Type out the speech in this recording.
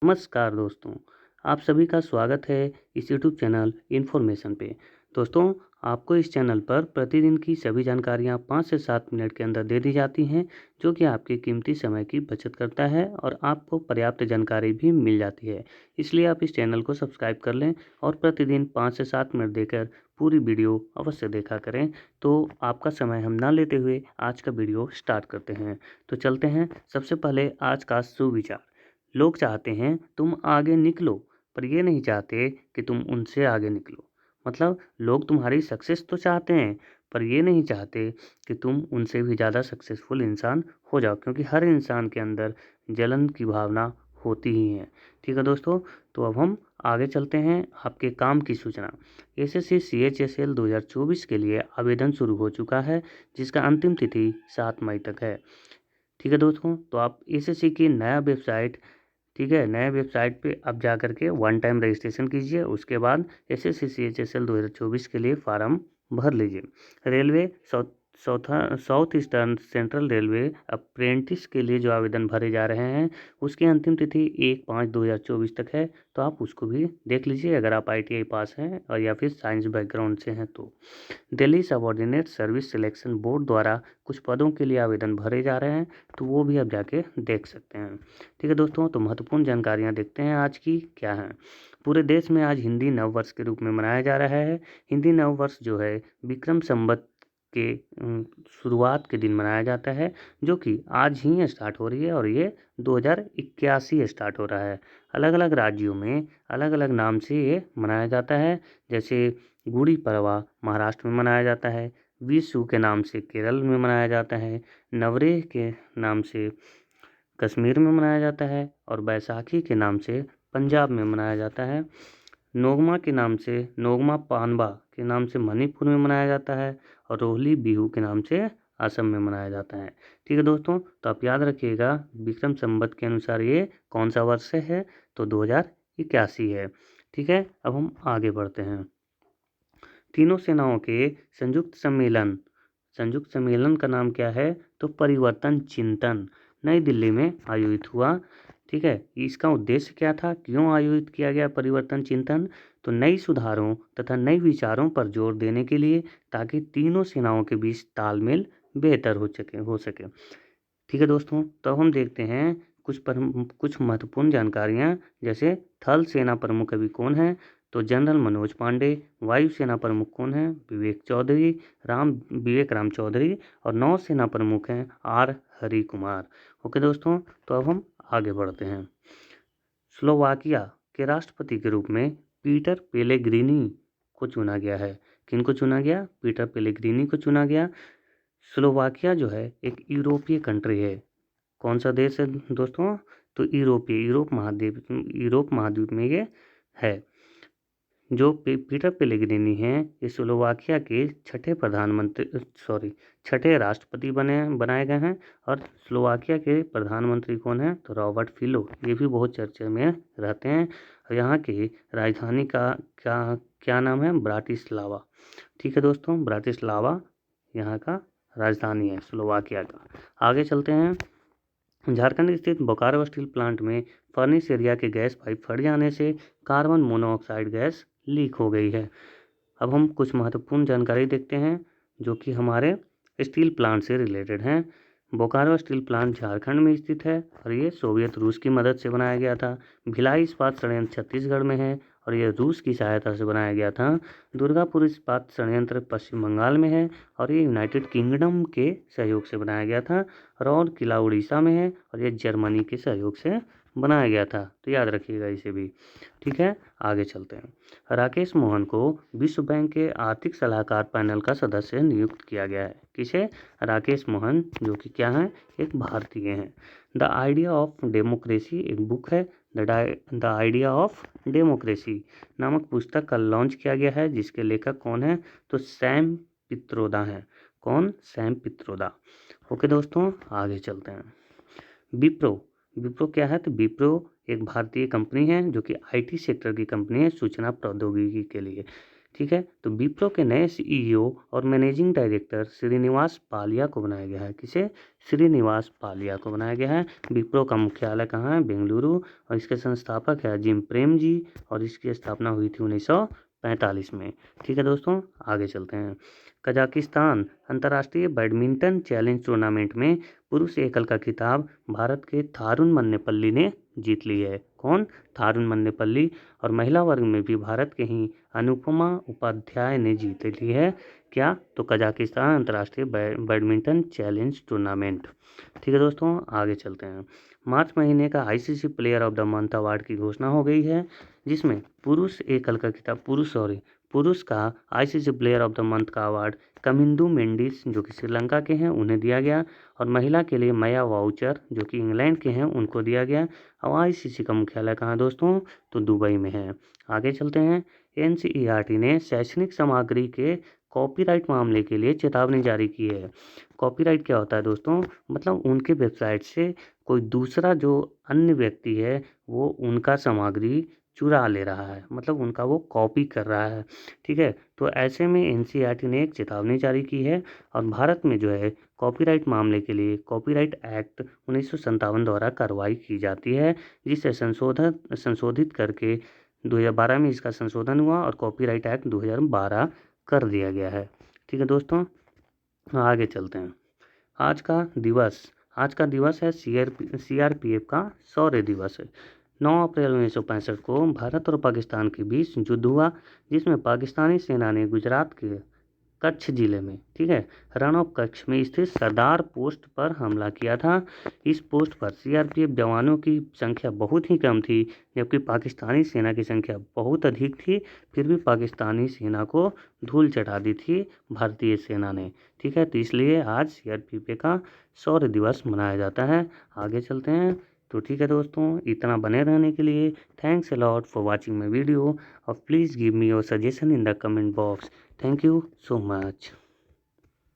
नमस्कार दोस्तों, आप सभी का स्वागत है इस यूट्यूब चैनल इन्फॉर्मेशन पे। दोस्तों, आपको इस चैनल पर प्रतिदिन की सभी जानकारियाँ 5 से 7 मिनट के अंदर दे दी जाती हैं, जो कि आपके कीमती समय की बचत करता है और आपको पर्याप्त जानकारी भी मिल जाती है। इसलिए आप इस चैनल को सब्सक्राइब कर लें और प्रतिदिन 5 से 7 मिनट देकर पूरी वीडियो अवश्य देखा करें। तो आपका समय हम ना लेते हुए आज का वीडियो स्टार्ट करते हैं। तो चलते हैं, सबसे पहले आज का सुविचार। लोग चाहते हैं तुम आगे निकलो, पर ये नहीं चाहते कि तुम उनसे आगे निकलो। मतलब लोग तुम्हारी सक्सेस तो चाहते हैं, पर ये नहीं चाहते कि तुम उनसे भी ज़्यादा सक्सेसफुल इंसान हो जाओ, क्योंकि हर इंसान के अंदर जलन की भावना होती ही है। ठीक है दोस्तों, तो अब हम आगे चलते हैं। आपके काम की सूचना। एसएससी CHSL 2024 के लिए आवेदन शुरू हो चुका है, जिसका अंतिम तिथि 7 मई तक है। ठीक है दोस्तों, तो आप एसएससी की नया वेबसाइट, ठीक है, नए वेबसाइट पे आप जा कर के वन टाइम रजिस्ट्रेशन कीजिए। उसके बाद एसएससी CHSL 2024 के लिए फार्म भर लीजिए। Railway south eastern central railway apprentice के लिए जो आवेदन भरे जा रहे हैं, उसकी अंतिम तिथि 1/5/2024 तक है। तो आप उसको भी देख लीजिए, अगर आप ITI पास हैं और या फिर साइंस बैकग्राउंड से हैं तो। Delhi subordinate service selection board द्वारा कुछ पदों के लिए आवेदन भरे जा रहे हैं, तो वो भी आप जाके देख सकते हैं। ठीक है दोस्तों, तो महत्वपूर्ण जानकारियाँ देखते हैं आज की क्या हैं। पूरे देश में आज हिंदी नव वर्ष के रूप में मनाया जा रहा है। हिंदी नव वर्ष जो है विक्रम संवत के शुरुआत के दिन मनाया जाता है, जो कि आज ही स्टार्ट हो रही है और ये 2081 स्टार्ट हो रहा है। अलग अलग राज्यों में अलग अलग नाम से ये मनाया जाता है। जैसे गुड़ी पड़वा महाराष्ट्र में मनाया जाता है, विशु के नाम से केरल में मनाया जाता है, नवरेह के नाम से कश्मीर में मनाया जाता है और बैसाखी के नाम से पंजाब में मनाया जाता है। नोगमा के नाम से, नोगमा पानबा के नाम से मणिपुर में मनाया जाता है और रोहली बिहू के नाम से असम में मनाया जाता है। ठीक है दोस्तों, तो आप याद रखिएगा विक्रम संवत के अनुसार ये कौन सा वर्ष है, तो 2081 है। ठीक है, अब हम आगे बढ़ते हैं। तीनों सेनाओं के संयुक्त सम्मेलन का नाम क्या है, तो परिवर्तन चिंतन नई दिल्ली में आयोजित हुआ। ठीक है, इसका उद्देश्य क्या था, क्यों आयोजित किया गया परिवर्तन चिंतन, तो नई सुधारों तथा नई विचारों पर जोर देने के लिए, ताकि तीनों सेनाओं के बीच तालमेल बेहतर हो सके। ठीक है दोस्तों, तो हम देखते हैं कुछ महत्वपूर्ण जानकारियाँ। जैसे थल सेना प्रमुख अभी कौन है, तो जनरल मनोज पांडे। वायुसेना प्रमुख कौन है, विवेक राम चौधरी। और नौसेना प्रमुख हैं R हरि कुमार। ओके दोस्तों, तो अब हम आगे बढ़ते हैं। स्लोवाकिया के राष्ट्रपति के रूप में पीटर पेलेग्रिनी को चुना गया है। किनको चुना गया, पीटर पेलेग्रिनी को चुना गया। स्लोवाकिया जो है एक यूरोपीय कंट्री है। कौन सा देश है दोस्तों, तो यूरोप महाद्वीप में ये है। जो पीटर पेलेग्रिनी हैं, ये स्लोवाकिया के छठे राष्ट्रपति बनाए गए हैं। और स्लोवाकिया के प्रधानमंत्री कौन है, तो रॉबर्ट फिलो। ये भी बहुत चर्चे में रहते हैं। और यहाँ की राजधानी का क्या नाम है, ब्राटिस्लावा। ठीक है दोस्तों, ब्राटिस्लावा यहाँ का राजधानी है स्लोवाकिया का। आगे चलते हैं। झारखंड स्थित बोकारो स्टील प्लांट में फर्नेस एरिया के गैस पाइप फट जाने से कार्बन मोनोऑक्साइड गैस लीक हो गई है। अब हम कुछ महत्वपूर्ण जानकारी देखते हैं, जो कि हमारे स्टील प्लांट से रिलेटेड हैं। बोकारो स्टील प्लांट झारखंड में स्थित है और ये सोवियत रूस की मदद से बनाया गया था। भिलाई इस्पात संयंत्र छत्तीसगढ़ में है और ये रूस की सहायता से बनाया गया था। दुर्गापुर इस्पात संयंत्र पश्चिम बंगाल में है और ये यूनाइटेड किंगडम के सहयोग से बनाया गया था। रौद किला उड़ीसा में है और ये जर्मनी के सहयोग से बनाया गया था, तो याद रखिएगा इसे भी। ठीक है, आगे चलते हैं। राकेश मोहन को विश्व बैंक के आर्थिक सलाहकार पैनल का सदस्य नियुक्त किया गया है। किसे, राकेश मोहन, जो कि क्या है, एक भारतीय हैं। द आइडिया ऑफ डेमोक्रेसी एक बुक है। द आइडिया ऑफ डेमोक्रेसी नामक पुस्तक का लॉन्च किया गया है, जिसके लेखक कौन है, तो सैम पित्रोदा हैं। कौन, सैम पित्रोदा। ओके दोस्तों, आगे चलते हैं। विप्रो क्या है, तो विप्रो एक भारतीय कंपनी है, जो कि IT सेक्टर की कंपनी है, सूचना प्रौद्योगिकी के लिए। ठीक है। तो विप्रो के नए सीईओ और मैनेजिंग डायरेक्टर श्रीनिवास पालिया को बनाया गया है। किसे? श्रीनिवास पालिया को बनाया गया है। विप्रो का मुख्यालय कहाँ है? बेंगलुरु। और इसके संस्थापक है जिम प्रेम जी, और इसकी स्थापना हुई थी 1945 में। ठीक है दोस्तों, आगे चलते हैं। कजाकिस्तान अंतर्राष्ट्रीय बैडमिंटन चैलेंज टूर्नामेंट में पुरुष एकल का खिताब भारत के थारुन मन्नेपल्ली ने जीत ली है। कौन? थारुन मन्नेपल्ली। और महिला वर्ग में भी भारत के ही अनुपमा उपाध्याय ने जीत ली है। क्या? तो कजाकिस्तान अंतर्राष्ट्रीय बैडमिंटन चैलेंज टूर्नामेंट। ठीक है दोस्तों, आगे चलते हैं। मार्च महीने का ICC player of the month award की घोषणा हो गई है, जिसमें पुरुष एकल का खिताब पुरुष का ICC player of the month का अवार्ड कमिंदू मेंडिस जो कि श्रीलंका के हैं उन्हें दिया गया, और महिला के लिए माया वाउचर जो कि इंग्लैंड के हैं उनको दिया गया। और आईसीसी का मुख्यालय कहाँ दोस्तों? तो दुबई में है। आगे चलते हैं। एनसीईआरटी ने शैक्षणिक सामग्री के कॉपीराइट मामले के लिए चेतावनी जारी की है। कॉपीराइट क्या होता है दोस्तों? मतलब उनके वेबसाइट से कोई दूसरा जो अन्य व्यक्ति है वो उनका सामग्री चुरा ले रहा है, मतलब उनका वो कॉपी कर रहा है। ठीक है, तो ऐसे में एनसीईआरटी ने एक चेतावनी जारी की है, और भारत में जो है कॉपीराइट मामले के लिए कॉपीराइट एक्ट 1957 द्वारा कार्रवाई की जाती है, जिसे संशोधित करके 2012 में इसका संशोधन हुआ और कॉपीराइट एक्ट 2012 कर दिया गया है। ठीक है दोस्तों, आगे चलते हैं। आज का दिवस है सीआरपीएफ का शौर्य दिवस है। 9 अप्रैल 1965 को भारत और पाकिस्तान के बीच युद्ध हुआ, जिसमें पाकिस्तानी सेना ने गुजरात के कच्छ जिले में, ठीक है, रण ऑफ कच्छ में स्थित सरदार पोस्ट पर हमला किया था। इस पोस्ट पर सीआरपीएफ जवानों की संख्या बहुत ही कम थी, जबकि पाकिस्तानी सेना की संख्या बहुत अधिक थी। फिर भी पाकिस्तानी सेना को धूल चटा दी थी भारतीय सेना ने। ठीक है, तो इसलिए आज सीआरपीएफ का शौर्य दिवस मनाया जाता है। आगे चलते हैं। तो ठीक है दोस्तों, इतना बने रहने के लिए thanks a lot for watching my video, और please give me your suggestion in the comment box. Thank you so much.